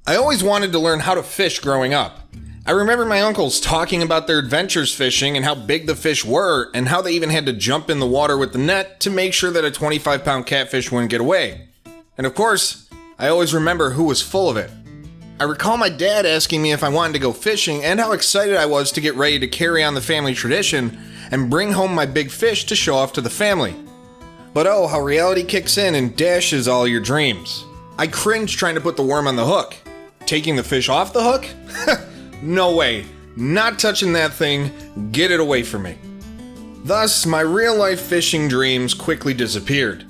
I always wanted to learn how to fish growing up. I remember my uncles talking about their adventures fishing and how big the fish were and how they even had to jump in the water with the net to make sure that a 25-pound catfish wouldn't get away. And of course, I always remember who was full of it. I recall my dad asking me if I wanted to go fishing and how excited I was to get ready to carry on the family tradition and bring home my big fish to show off to the family. But oh, how reality kicks in and dashes all your dreams. I cringed trying to put the worm on the hook. Taking the fish off the hook? No way. Not touching that thing. Get it away from me. Thus, my real-life fishing dreams quickly disappeared.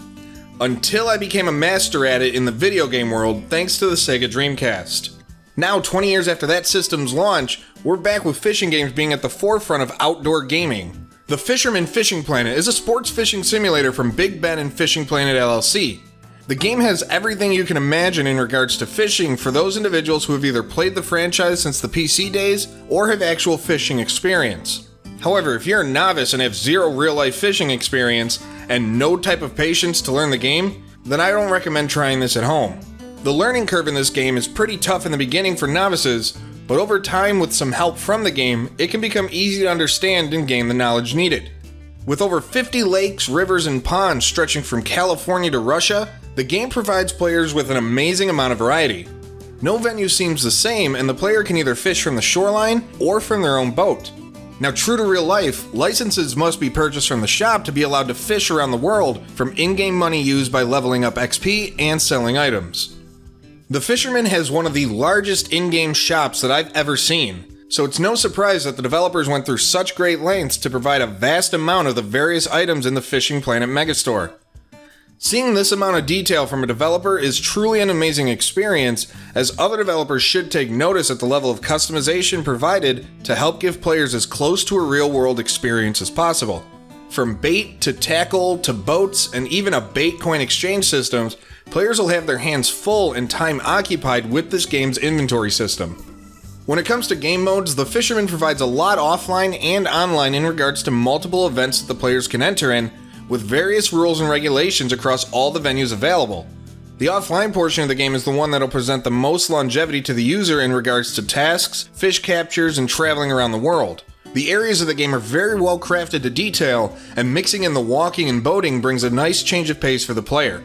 Until I became a master at it in the video game world thanks to the Sega Dreamcast. Now, 20 years after that system's launch, we're back with fishing games being at the forefront of outdoor gaming. The Fisherman Fishing Planet is a sports fishing simulator from Big Ben and Fishing Planet LLC. The game has everything you can imagine in regards to fishing for those individuals who have either played the franchise since the PC days or have actual fishing experience. However, if you're a novice and have zero real-life fishing experience and no type of patience to learn the game, then I don't recommend trying this at home. The learning curve in this game is pretty tough in the beginning for novices, but over time with some help from the game, it can become easy to understand and gain the knowledge needed. With over 50 lakes, rivers, and ponds stretching from California to Russia, the game provides players with an amazing amount of variety. No venue seems the same, and the player can either fish from the shoreline or from their own boat. Now, true to real life, licenses must be purchased from the shop to be allowed to fish around the world from in-game money used by leveling up XP and selling items. The Fisherman has one of the largest in-game shops that I've ever seen, so it's no surprise that the developers went through such great lengths to provide a vast amount of the various items in the Fishing Planet megastore. Seeing this amount of detail from a developer is truly an amazing experience, as other developers should take notice at the level of customization provided to help give players as close to a real-world experience as possible. From bait to tackle to boats and even a bait coin exchange systems, players will have their hands full and time occupied with this game's inventory system. When it comes to game modes, the Fisherman provides a lot offline and online in regards to multiple events that the players can enter in, with various rules and regulations across all the venues available. The offline portion of the game is the one that will present the most longevity to the user in regards to tasks, fish captures, and traveling around the world. The areas of the game are very well crafted to detail, and mixing in the walking and boating brings a nice change of pace for the player.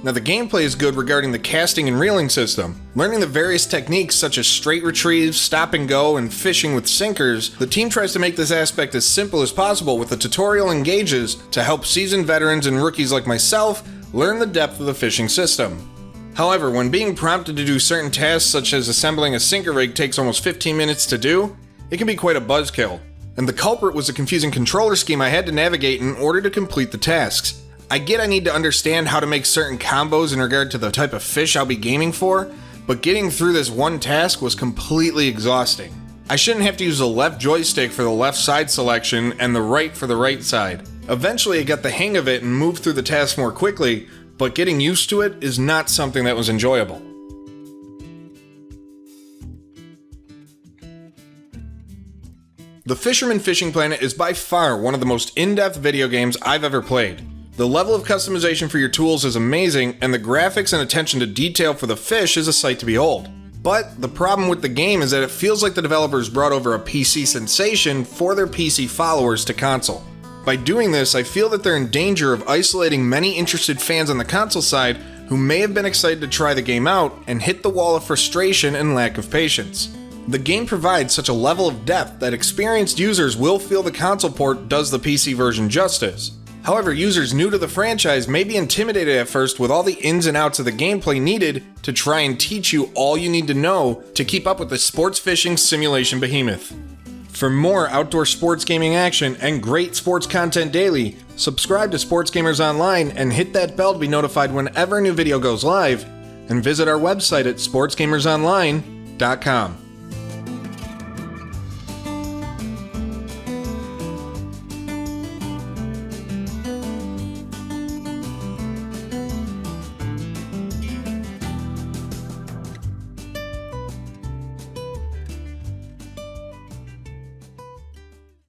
Now, the gameplay is good regarding the casting and reeling system. Learning the various techniques such as straight retrieves, stop and go, and fishing with sinkers, the team tries to make this aspect as simple as possible with a tutorial and gauges to help seasoned veterans and rookies like myself learn the depth of the fishing system. However, when being prompted to do certain tasks such as assembling a sinker rig takes almost 15 minutes to do, it can be quite a buzzkill. And the culprit was a confusing controller scheme I had to navigate in order to complete the tasks. I get I need to understand how to make certain combos in regard to the type of fish I'll be gaming for, but getting through this one task was completely exhausting. I shouldn't have to use the left joystick for the left side selection and the right for the right side. Eventually I got the hang of it and moved through the task more quickly, but getting used to it is not something that was enjoyable. The Fisherman Fishing Planet is by far one of the most in-depth video games I've ever played. The level of customization for your tools is amazing, and the graphics and attention to detail for the fish is a sight to behold. But the problem with the game is that it feels like the developers brought over a PC sensation for their PC followers to console. By doing this, I feel that they're in danger of isolating many interested fans on the console side who may have been excited to try the game out and hit the wall of frustration and lack of patience. The game provides such a level of depth that experienced users will feel the console port does the PC version justice. However, users new to the franchise may be intimidated at first with all the ins and outs of the gameplay needed to try and teach you all you need to know to keep up with the sports fishing simulation behemoth. For more outdoor sports gaming action and great sports content daily, subscribe to Sports Gamers Online and hit that bell to be notified whenever a new video goes live, and visit our website at sportsgamersonline.com.